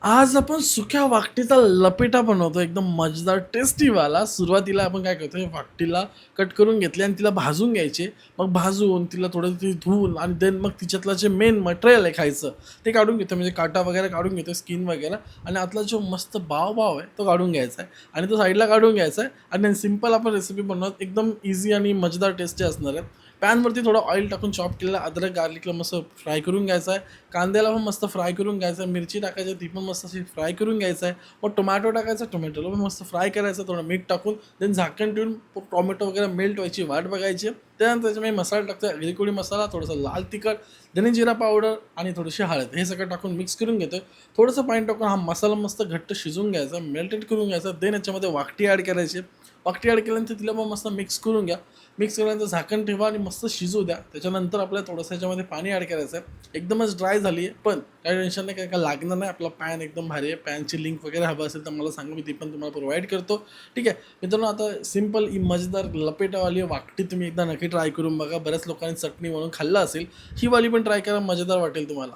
आज आपण सुक्या वाकटीचा लपेटा बनवतो एकदम मजेदार टेस्टीवाला. सुरुवातीला आपण काय करतो, वाकटीला कट करून घेतली आणि तिला भाजून घ्यायचे. मग भाजून तिला थोडं ती धुवून आणि देन मग तिच्यातलं जे मेन मटेरियल आहे खायचं ते काढून घेतो. म्हणजे काटा वगैरे काढून घेतो, स्किन वगैरे, आणि आतला जो मस्त बाव आहे तो काढून घ्यायचा आहे आणि तो साईडला काढून घ्यायचा आहे. आणि सिंपल आपण रेसिपी बनवत एकदम इझी आणि मजेदार टेस्टी असणार आहे. पॅनवरती थोडं ऑइल टाकून चॉप केलेलं अद्रक गार्लिकला मस्त फ्राय करून घ्यायचं आहे. कांद्याला पण मस्त फ्राय करून घ्यायचं आहे. मिरची टाकायची, ती पण मस्त अशी फ्राय करून घ्यायचं आहे. मग टोमॅटो टाकायचा, टोमॅटोला पण मस्त फ्राय करायचं, थोडं मीठ टाकून देन झाकण ठेवून टोमॅटो वगैरे मेल्ट व्हायची वाट बघायची. त्यानंतर त्याच्यामध्ये मसाला टाकतो, अगदी मसाला, थोडंसं लाल तिखट, धने जिरा पावडर आणि थोडीशी हळद, हे सगळं टाकून मिक्स करून घेतो. थोडंसं पाणी टाकून हा मसाला मस्त घट्ट शिजून घ्यायचा, मेल्टेड करून घ्यायचा. देन याच्यामध्ये वाकटी ॲड करायची. वाकटी ॲड केल्यानंतर तिला मग मस्त मिक्स करून घ्या. मिक्स केल्यानंतर झाकण ठेवा आणि मस्त शिजू द्या. त्याच्यानंतर आपल्याला थोडंसं याच्यामध्ये पाणी ॲड करायचं आहे. एकदमच ड्राय झाली आहे, पण काही टेन्शन नाही, काय लागणार नाही. आपला पॅन एकदम भारी आहे. पॅनची लिंक वगैरे हवं असेल तर मला सांगा, मी ती पण तुम्हाला प्रोव्हाइड करतो. ठीक आहे मित्रांनो, आता सिंपल मजेदार लपेटावाली वाकटी तुम्ही एकदा नक्की ट्राय करून बघा. बऱ्याच लोकांनी चटणी म्हणून खाल्लं असेल, ही वाली पण ट्राय करा, मजेदार वाटेल तुम्हाला.